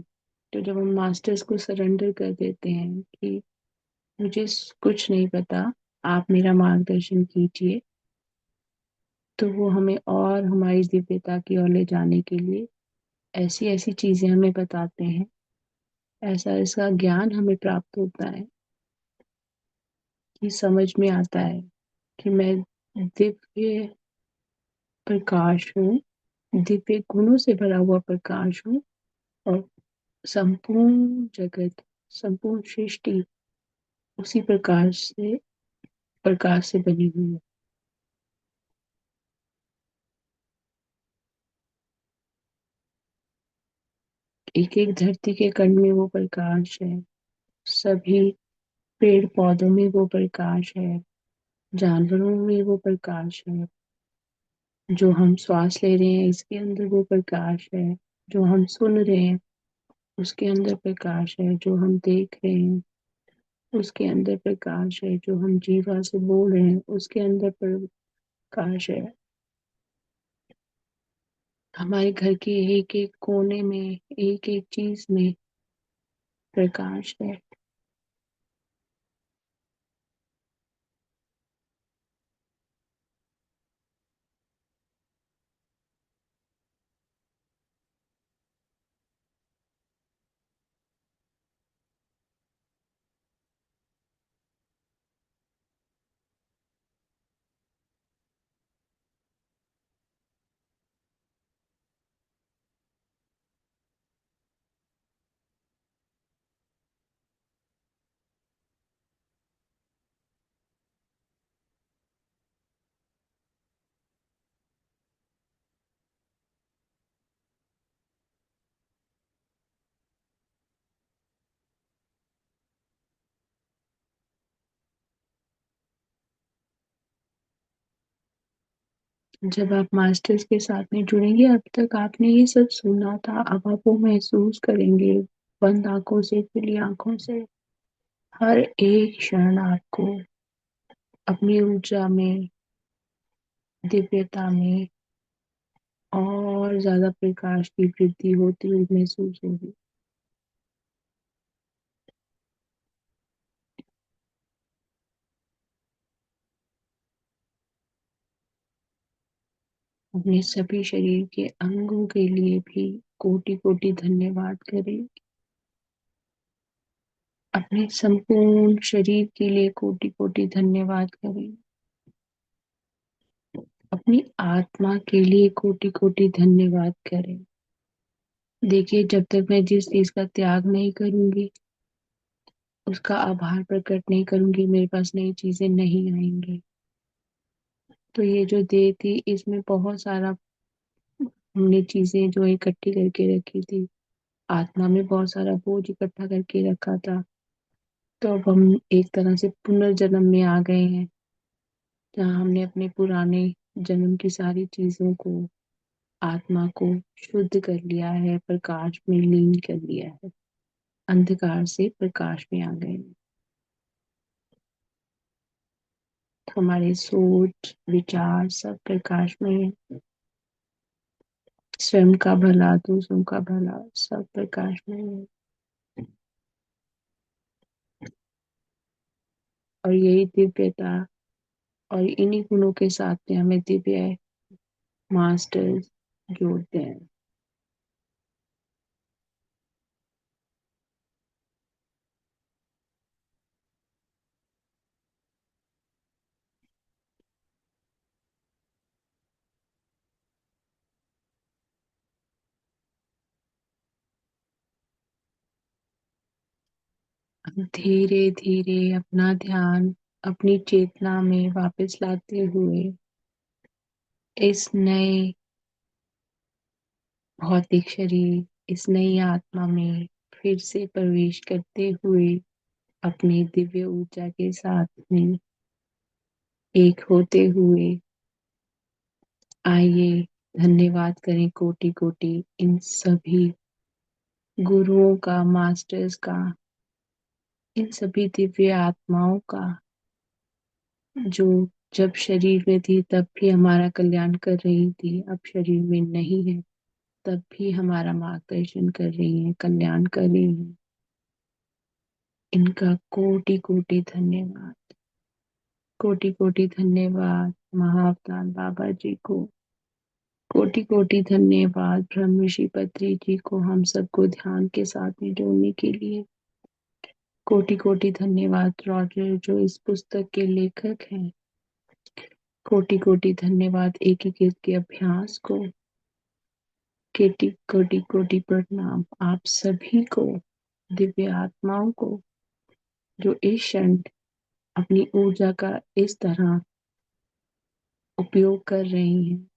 तो जब हम मास्टर्स को सरेंडर कर देते हैं कि मुझे कुछ नहीं पता, आप मेरा मार्गदर्शन कीजिए, तो वो हमें और हमारी दिव्यता की ओर ले जाने के लिए ऐसी ऐसी चीजें हमें बताते हैं, ऐसा ऐसा ज्ञान हमें प्राप्त होता है कि समझ में आता है कि मैं दिव्य प्रकाश हूँ, दिव्य गुणों से भरा हुआ प्रकाश हूँ। और संपूर्ण जगत, संपूर्ण सृष्टि उसी प्रकाश से बनी हुई है। एक एक धरती के कण में वो प्रकाश है, सभी पेड़ पौधों में वो प्रकाश है, जानवरों में वो प्रकाश है, जो हम श्वास ले रहे हैं इसके अंदर वो प्रकाश है, जो हम सुन रहे हैं उसके अंदर प्रकाश है, जो हम देख रहे हैं उसके अंदर प्रकाश है, जो हम जीवा से बोल रहे हैं उसके अंदर प्रकाश है। हमारे घर के एक एक कोने में, एक एक चीज में प्रकाश है। जब आप मास्टर्स के साथ में जुड़ेंगे, अब तक आपने ये सब सुना था, अब आप वो महसूस करेंगे बंद आंखों से, खुली आंखों से। हर एक क्षण आपको अपनी ऊर्जा में, दिव्यता में और ज्यादा प्रकाश की वृद्धि होती हुई महसूस होगी। अपने सभी शरीर के अंगों के लिए भी कोटि कोटि धन्यवाद करें। अपने संपूर्ण शरीर के लिए कोटि कोटि धन्यवाद करें। अपनी आत्मा के लिए कोटि कोटि धन्यवाद करें। देखिए, जब तक मैं जिस चीज का त्याग नहीं करूंगी, उसका आभार प्रकट नहीं करूंगी, मेरे पास नई चीजें नहीं आएंगी। तो ये जो देह थी इसमें बहुत सारा हमने चीजें जो इकट्ठी करके रखी थी, आत्मा में बहुत सारा बोझ इकट्ठा करके रखा था। तो अब हम एक तरह से पुनर्जन्म में आ गए हैं, जहाँ हमने अपने पुराने जन्म की सारी चीजों को, आत्मा को शुद्ध कर लिया है, प्रकाश में लीन कर लिया है, अंधकार से प्रकाश में आ गए हैं। हमारे सोच विचार सब प्रकाश में है। स्वयं का भला, दूसरों का भला सब प्रकाश में है। और यही दिव्यता और इन्हीं गुणों के साथ में हमें दिव्य मास्टर्स जोड़ते हैं। हम धीरे धीरे अपना ध्यान अपनी चेतना में वापस लाते हुए इस नए भौतिक शरीर, इस नई आत्मा में फिर से प्रवेश करते हुए अपनी दिव्य ऊर्जा के साथ में एक होते हुए आइए धन्यवाद करें कोटि कोटि इन सभी गुरुओं का, मास्टर्स का, इन सभी दिव्य आत्माओं का जो जब शरीर में थी तब भी हमारा कल्याण कर रही थी, अब शरीर में नहीं है तब भी हमारा मार्गदर्शन कर रही है, कल्याण कर रही है। इनका कोटि कोटि धन्यवाद, कोटि कोटि धन्यवाद महाअवतार बाबा जी को, कोटि कोटि धन्यवाद ब्रह्म ऋषि पत्री जी को हम सबको ध्यान के साथ में जोड़ने के लिए। कोटि कोटि धन्यवाद रॉजर जो इस पुस्तक के लेखक हैं। कोटि कोटि धन्यवाद एकीकृत के अभ्यास को। कोटि कोटि कोटि प्रणाम आप सभी को, दिव्य आत्माओं को जो इस क्षण अपनी ऊर्जा का इस तरह उपयोग कर रही हैं।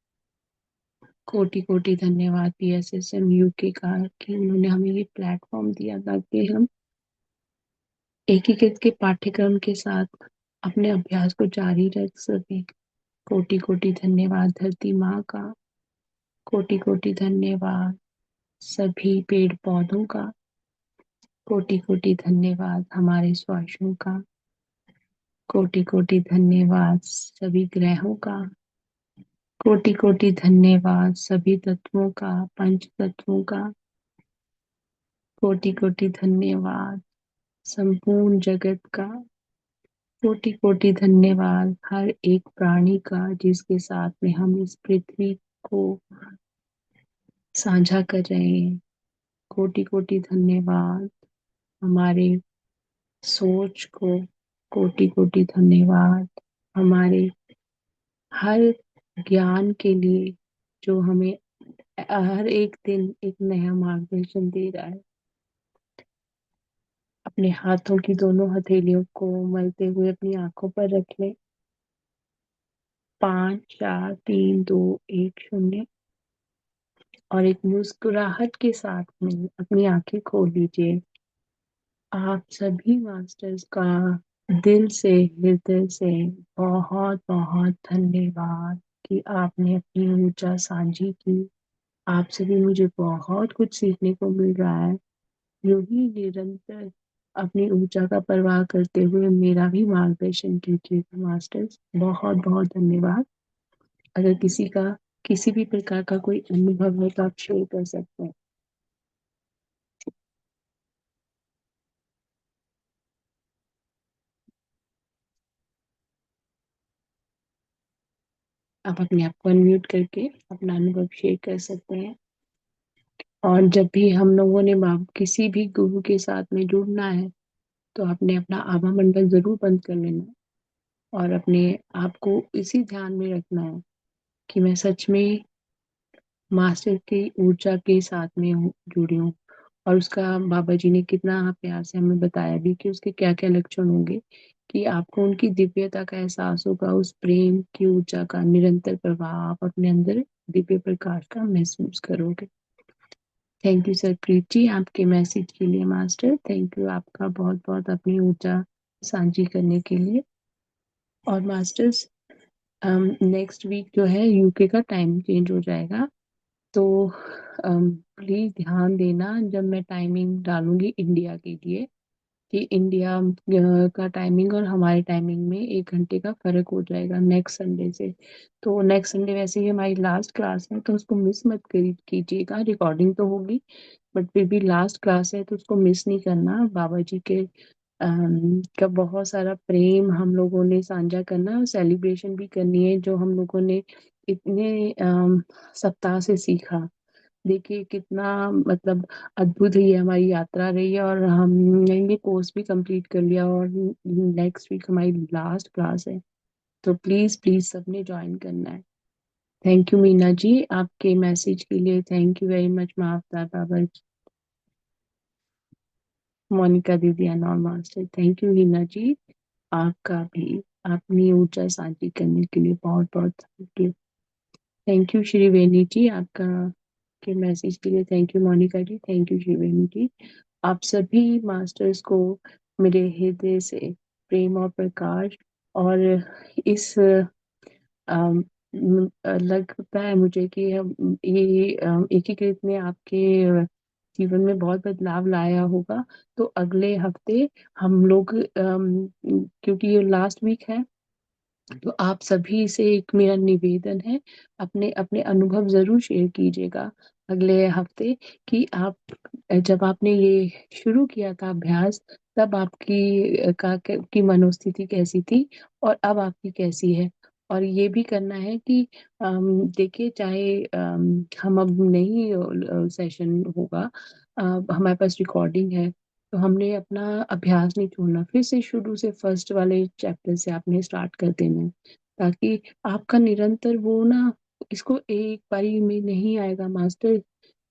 कोटि कोटि धन्यवाद PSSM यूके का कि उन्होंने हमें ये प्लेटफॉर्म दिया ताकि हम एकीकृत के पाठ्यक्रम के साथ अपने अभ्यास को जारी रख सकें। कोटि कोटि धन्यवाद धरती माँ का, कोटि कोटि धन्यवाद सभी पेड़ पौधों का, कोटि कोटि धन्यवाद हमारे श्वासों का, कोटि कोटि धन्यवाद सभी ग्रहों का, कोटि कोटि धन्यवाद सभी तत्वों का, पंच तत्वों का, कोटि कोटि धन्यवाद संपूर्ण जगत का, कोटि कोटि धन्यवाद हर एक प्राणी का जिसके साथ में हम इस पृथ्वी को साझा कर रहे हैं। कोटि कोटि धन्यवाद हमारे सोच को, कोटि कोटि धन्यवाद हमारे हर ज्ञान के लिए जो हमें हर एक दिन एक नया मार्गदर्शन दे रहा है। अपने हाथों की दोनों हथेलियों को मलते हुए अपनी आंखों पर रख लें। 5 4 3 2 1 0 और एक मुस्कुराहट के साथ में अपनी आंखें खोल लीजिए। आप सभी मास्टर्स का दिल से, हृदय से बहुत बहुत धन्यवाद कि आपने अपनी ऊर्जा साझी की। आपसे भी मुझे बहुत कुछ सीखने को मिल रहा है। यूं ही निरंतर अपनी ऊर्जा का प्रवाह करते हुए मेरा भी मार्गदर्शन कीजिएगा मास्टर्स। बहुत बहुत धन्यवाद। अगर किसी का किसी भी प्रकार का कोई अनुभव है तो आप शेयर कर सकते हैं। आप अपने आप को अनम्यूट करके अपना अनुभव शेयर कर सकते हैं। और जब भी हम लोगों ने किसी भी गुरु के साथ में जुड़ना है तो आपने अपना आभा मंडल जरूर बंद कर लेना है और अपने आप को इसी ध्यान में रखना है कि मैं सच में मास्टर की ऊर्जा के साथ में जुड़ी हूँ। और उसका बाबा जी ने कितना प्यार से हमें बताया भी कि उसके क्या क्या लक्षण होंगे कि आपको उनकी दिव्यता का एहसास होगा, उस प्रेम की ऊर्जा का निरंतर प्रवाह आप अपने अंदर दिव्य प्रकाश का महसूस करोगे। थैंक यू सरप्रीत जी आपके मैसेज के लिए मास्टर। थैंक यू आपका बहुत बहुत अपनी ऊर्जा साझी करने के लिए। और मास्टर्स नेक्स्ट वीक जो है यूके का टाइम चेंज हो जाएगा तो प्लीज ध्यान देना जब मैं टाइमिंग डालूंगी इंडिया के लिए कि इंडिया का टाइमिंग और हमारे टाइमिंग में 1 घंटे का फर्क हो जाएगा नेक्स्ट संडे से। तो नेक्स्ट संडे वैसे ही हमारी लास्ट क्लास है तो उसको मिस मत कीजिएगा। रिकॉर्डिंग तो होगी बट फिर भी लास्ट क्लास है तो उसको मिस नहीं करना। बाबा जी के का बहुत सारा प्रेम हम लोगों ने साझा करना और सेलिब्रेशन भी करनी है जो हम लोगों ने इतने सप्ताह से सीखा। देखिए कितना मतलब अद्भुत ही हमारी यात्रा रही है और हमने ये कोर्स भी कंप्लीट कर लिया और नेक्स्ट वीक हमारी लास्ट क्लास है। तो प्लीज प्लीज सबने ज्वाइन करना है। थैंक यू मीना जी आपके मैसेज के लिए। Thank you very much Mahavatar Baba ji, Monika दीदी and all master. Thank you Heena ji आपका भी अपनी ऊर्जा साझी करने के लिए बहुत बहुत thank you. Thank you Shriveni ji आपका के मैसेज के लिए। Thank you Monika ji, thank you Shriveni ji. आप सभी मास्टर्स को मेरे हृदय से प्रेम और प्रकाश। और इस लगता है मुझे कि हम ये एकीकृत में आपके जीवन में बहुत बदलाव लाया होगा। तो अगले हफ्ते हम लोग क्योंकि ये लास्ट वीक है, तो आप सभी से एक मेरा निवेदन है, अपने अपने अनुभव ज़रूर शेयर कीजिएगा अगले हफ्ते कि आप जब आपने ये शुरू किया था अभ्यास, तब आपकी की मनोस्थिति कैसी थी और अब आपकी कैसी है। और ये भी करना है कि देखिए, चाहे हम अब नहीं सेशन होगा, हमारे पास रिकॉर्डिंग है, तो हमने अपना अभ्यास नहीं छोड़ना, फिर से शुरू से फर्स्ट वाले चैप्टर से आपने स्टार्ट कर देना है, ताकि आपका निरंतर वो ना, इसको एक बारी में नहीं आएगा मास्टर।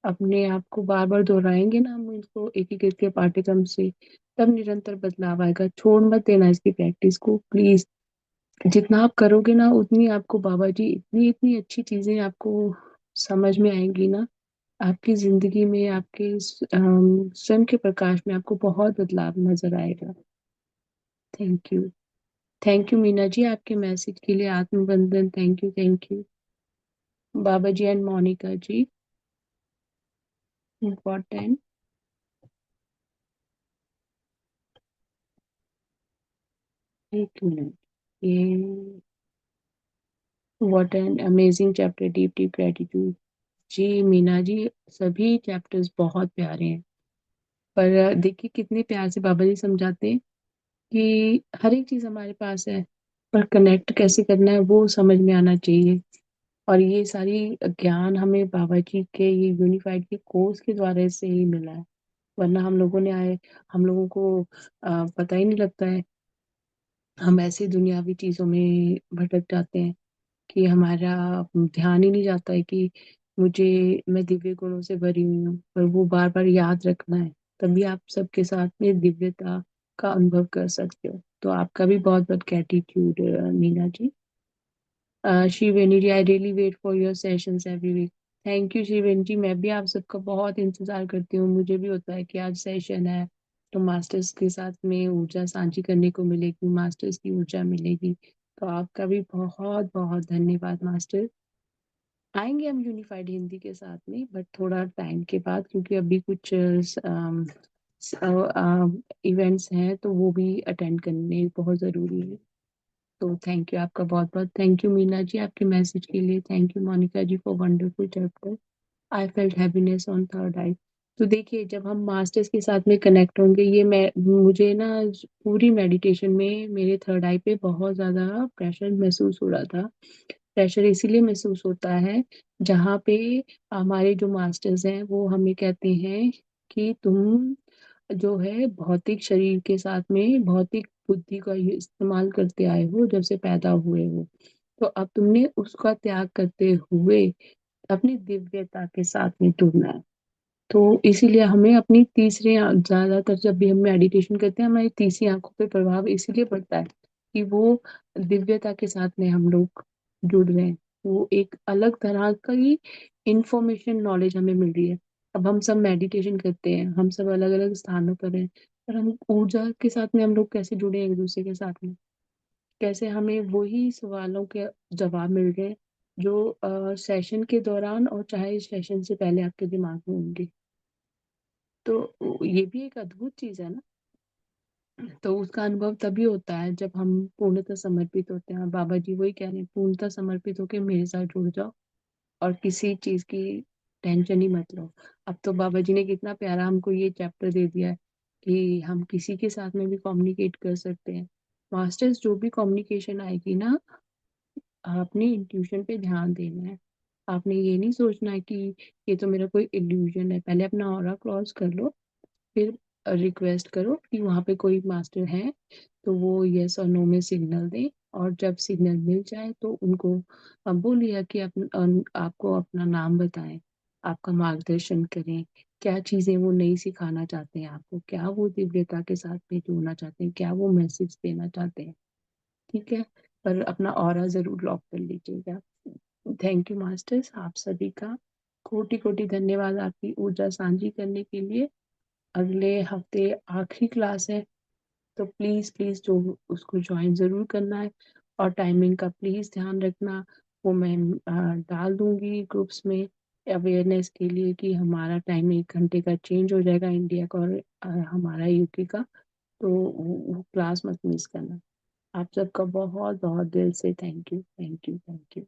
अपने आप को बार बार दोहराएंगे ना हम इसको एकीकृत के पाठ्यक्रम से, तब निरंतर बदलाव आएगा। छोड़ मत देना इसकी प्रैक्टिस को प्लीज। जितना आप करोगे ना, उतनी आपको बाबा जी इतनी इतनी अच्छी चीजें आपको समझ में आएंगी ना, आपकी जिंदगी में, आपके स्वयं के प्रकाश में आपको बहुत बदलाव नजर आएगा। Thank you. Thank you Meena ji, आपके मैसेज के लिए, Atmabandhan, thank you, thank you Baba ji and Monika ji. Important. एक मिनट। ये what an amazing chapter, deep deep gratitude. जी मीना जी, सभी चैप्टर्स बहुत प्यारे हैं, पर देखिए कितने प्यार से बाबा जी समझाते हैं कि हर एक चीज हमारे पास है, पर कनेक्ट कैसे करना है वो समझ में आना चाहिए। और ये सारी ज्ञान हमें बाबा जी के ये यूनिफाइड के कोर्स के द्वारा से ही मिला है, वरना हम लोगों ने आए, हम लोगों को पता ही नहीं लगता है। हम ऐसे दुनियावी चीजों में भटक जाते हैं कि हमारा ध्यान ही नहीं जाता है कि मुझे, मैं दिव्य गुणों से भरी हुई हूँ, पर वो बार बार याद रखना है, तभी आप सबके साथ में दिव्यता का अनुभव कर सकते हो। तो आपका भी बहुत बहुत gratitude Meena ji. Shiveni ji, I really wait for your sessions every week. Thank you Shiveni ji, मैं भी आप सबका बहुत इंतजार करती हूँ। मुझे भी होता है कि आज सेशन है, तो मास्टर्स के साथ में ऊर्जा साझी करने को मिलेगी, मास्टर्स की ऊर्जा मिलेगी। तो आपका भी बहुत बहुत धन्यवाद मास्टर। आएंगे हम यूनिफाइड हिंदी के साथ में, बट थोड़ा टाइम के बाद, क्योंकि अभी कुछ इवेंट्स हैं, तो वो भी अटेंड करने बहुत ज़रूरी है। तो थैंक यू, आपका बहुत बहुत थैंक यू मीना जी, आपके मैसेज के लिए। Thank you Monika ji for wonderful chapter. I felt happiness on third eye. तो देखिए, जब हम मास्टर्स के साथ में कनेक्ट होंगे, ये मैं मुझे ना पूरी मेडिटेशन में मेरे थर्ड आई पे बहुत ज़्यादा प्रेशर महसूस हो रहा था। प्रेशर इसीलिए महसूस होता है, जहाँ पे हमारे जो मास्टर्स हैं वो हमें कहते हैं कि तुम जो है भौतिक शरीर के साथ में भौतिक बुद्धि का ये इस्तेमाल करते आए हो जब से पैदा हुए हो, तो अब तुमने उसका त्याग करते हुए अपनी दिव्यता के साथ में जुड़ना है। तो इसीलिए हमें अपनी तीसरी ज्यादातर जब भी हम मेडिटेशन करते हैं, हमारी तीसरी आंखों पे प्रभाव इसीलिए पड़ता है कि वो दिव्यता के साथ में हम लोग जुड़ रहे हैं। वो एक अलग तरह की इंफॉर्मेशन नॉलेज हमें मिल रही है। अब हम सब मेडिटेशन करते हैं, हम सब अलग अलग स्थानों पर हैं, पर हम ऊर्जा के साथ में हम लोग कैसे जुड़े एक दूसरे के साथ में, कैसे हमें वही सवालों के जवाब मिल रहे हैं जो सेशन के दौरान और चाहे सेशन से पहले आपके दिमाग में होंगे। तो ये भी एक अद्भुत चीज है ना। तो उसका अनुभव तभी होता है जब हम पूर्णतः समर्पित होते हैं, और बाबा जी वही कह रहे हैं, पूर्णतः समर्पित होकर मेरे साथ जुड़ जाओ और किसी चीज की टेंशन ही मत लो। अब तो बाबा जी ने कितना प्यारा हमको ये चैप्टर दे दिया है कि हम किसी के साथ में भी कम्युनिकेट कर सकते हैं। मास्टर्स, जो भी कम्युनिकेशन आएगी ना, आपने इंट्यूशन पे ध्यान देना है। आपने ये नहीं सोचना है कि ये तो मेरा कोई इल्यूजन है। पहले अपना ऑरा क्रॉस कर लो, फिर रिक्वेस्ट करो कि वहाँ पे कोई मास्टर है, तो वो यस और नो में सिग्नल दे। और जब सिग्नल मिल जाए तो उनको बोलिए कि आपको अपना नाम बताएं, आपका मार्गदर्शन करें, क्या चीजें वो नहीं सिखाना चाहते हैं आपको, क्या वो दिव्यता के साथ में जोड़ना चाहते हैं, क्या वो मैसेज देना चाहते हैं। ठीक है, पर अपना ऑरा जरूर लॉक कर लीजिएगा। थैंक यू मास्टर्स, आप सभी का कोटि कोटि धन्यवाद आपकी ऊर्जा साझी करने के लिए। अगले हफ्ते आखिरी क्लास है, तो प्लीज प्लीज जो उसको ज्वाइन जरूर करना है। और टाइमिंग का प्लीज ध्यान रखना, वो मैं डाल दूंगी ग्रुप्स में अवेयरनेस के लिए कि हमारा टाइम 1 घंटे का चेंज हो जाएगा इंडिया का और हमारा यूके का। तो वो क्लास मत मिस करना। आप सबका बहुत बहुत दिल से thank you, thank you, thank you.